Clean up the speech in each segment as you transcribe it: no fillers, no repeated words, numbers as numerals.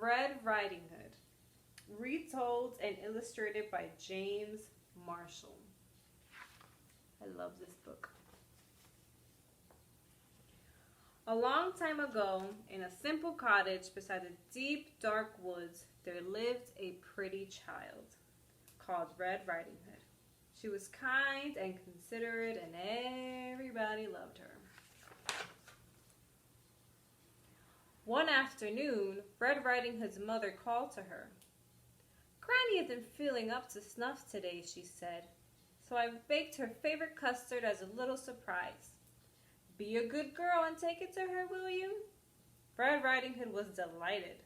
Red Riding Hood, retold and illustrated by James Marshall. I love this book. A long time ago, in a simple cottage beside the deep, dark woods, there lived a pretty child called Red Riding Hood. She was kind and considerate, and everybody loved her. One afternoon, Red Riding Hood's mother called to her. "Granny isn't feeling up to snuff today," she said, "so I've baked her favorite custard as a little surprise. Be a good girl and take it to her, will you?" Red Riding Hood was delighted.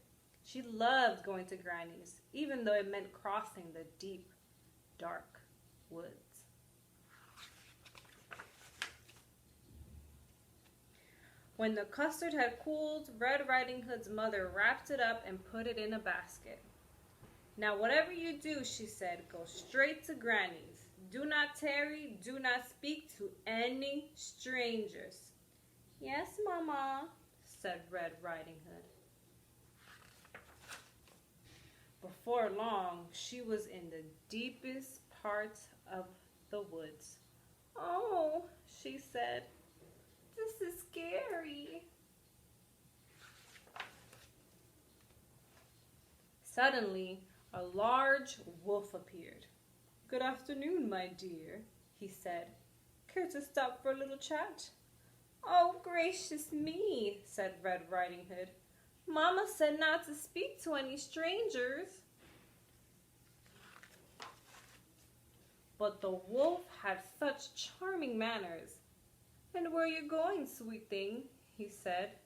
She loved going to Granny's, even though it meant crossing the deep, dark woods. When the custard had cooled, Red Riding Hood's mother wrapped it up and put it in a basket. "Now, whatever you do," she said, "go straight to Granny's. Do not tarry, do not speak to any strangers." "Yes, Mama," said Red Riding Hood. Before long, she was in the deepest part of the woods. "Oh," she said, "this is scary." Suddenly, a large wolf appeared. "Good afternoon, my dear," he said. "Care to stop for a little chat?" "Oh, gracious me," said Red Riding Hood. "Mama said not to speak to any strangers." But the wolf had such charming manners. "And where are you going, sweet thing?" he said.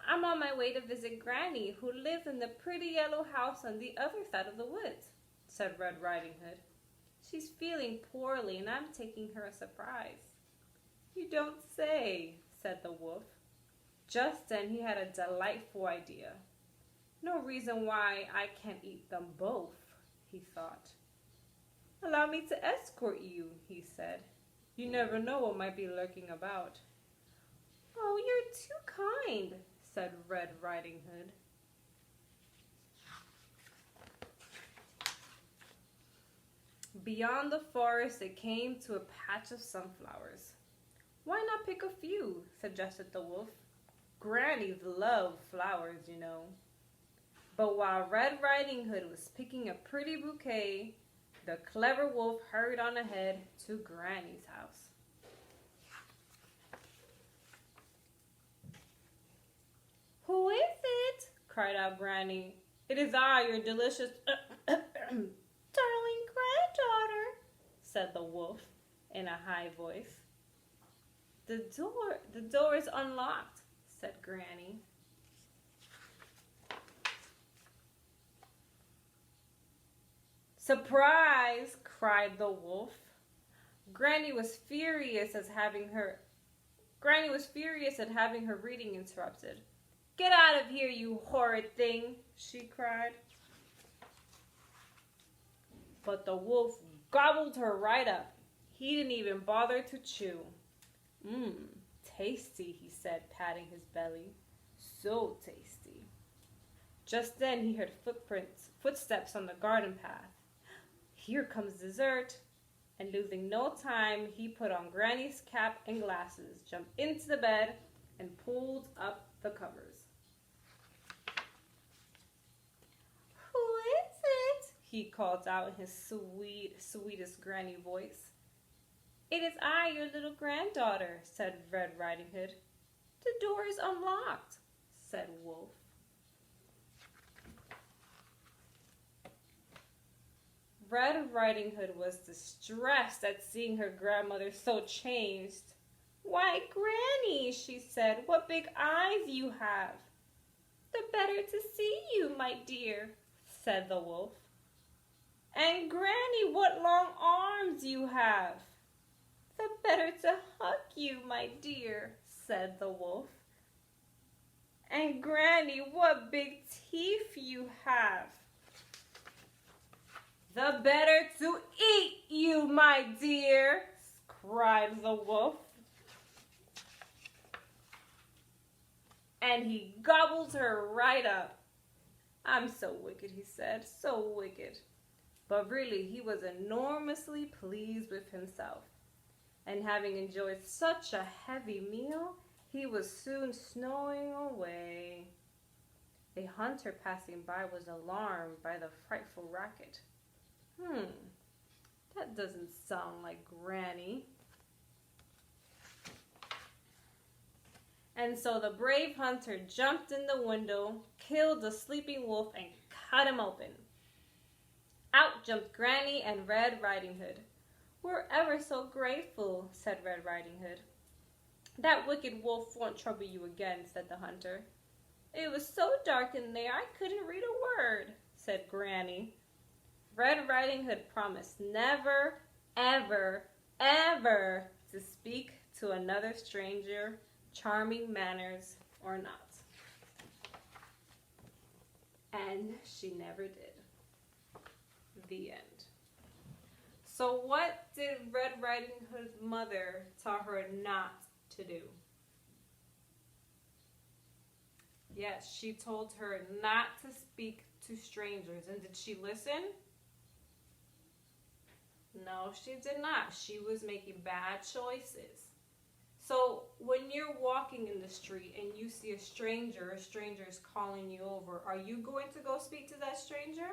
"I'm on my way to visit Granny, who lives in the pretty yellow house on the other side of the woods," said Red Riding Hood. "She's feeling poorly, and I'm taking her a surprise." "You don't say," said the wolf. Just then he had a delightful idea. "No reason why I can't eat them both," he thought. "Allow me to escort you," he said. "You never know what might be lurking about." "Oh, you're too kind," said Red Riding Hood. Beyond the forest, they came to a patch of sunflowers. "Why not pick a few?" suggested the wolf. "Grannies love flowers, you know." But while Red Riding Hood was picking a pretty bouquet, the clever wolf hurried on ahead to Granny's house. "Who is it?" cried out Granny. "It is I, your delicious darling granddaughter," said the wolf in a high voice. The door is unlocked," said Granny. "Surprise!" cried the wolf. Granny was furious at having her reading interrupted. "Get out of here, you horrid thing," she cried. But the wolf gobbled her right up. He didn't even bother to chew. Tasty," he said, patting his belly. "So tasty." Just then he heard footsteps on the garden path. "Here comes dessert." And losing no time, he put on Granny's cap and glasses, jumped into the bed, and pulled up the covers. "Who is it?" he called out in his sweetest Granny voice. "It is I, your little granddaughter," said Red Riding Hood. "The door is unlocked," said Wolf. Red Riding Hood was distressed at seeing her grandmother so changed. "Why, Granny," she said, "what big eyes you have." "The better to see you, my dear," said the wolf. "And Granny, what long arms you have." "The better to hug you, my dear," said the wolf. "And Granny, what big teeth you have." "The better to eat you, my dear," cried the wolf. And he gobbled her right up. I'm so wicked, he said, so wicked. But really, he was enormously pleased with himself. And having enjoyed such a heavy meal, he was soon snoring away. A hunter passing by was alarmed by the frightful racket. That doesn't sound like Granny. And so the brave hunter jumped in the window, killed the sleeping wolf, and cut him open. Out jumped Granny and Red Riding Hood. "We're ever so grateful," said Red Riding Hood. "That wicked wolf won't trouble you again," said the hunter. "It was so dark in there I couldn't read a word," said Granny. Red Riding Hood promised never, ever, ever to speak to another stranger, charming manners or not. And she never did. The end. So what did Red Riding Hood's mother tell her not to do? Yes, she told her not to speak to strangers. And did she listen? No, she did not. She was making bad choices. So when you're walking in the street and you see a stranger is calling you over, are you going to go speak to that stranger?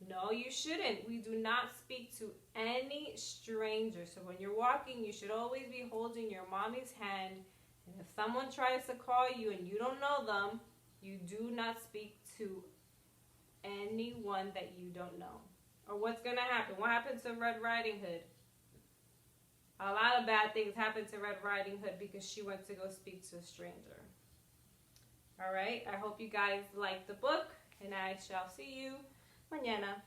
No, you shouldn't. We do not speak to any stranger. So when you're walking, you should always be holding your mommy's hand. And if someone tries to call you and you don't know them, you do not speak to anyone that you don't know. Or what's going to happen? What happened to Red Riding Hood? A lot of bad things happened to Red Riding Hood because she went to go speak to a stranger. All right, I hope you guys liked the book, and I shall see you mañana.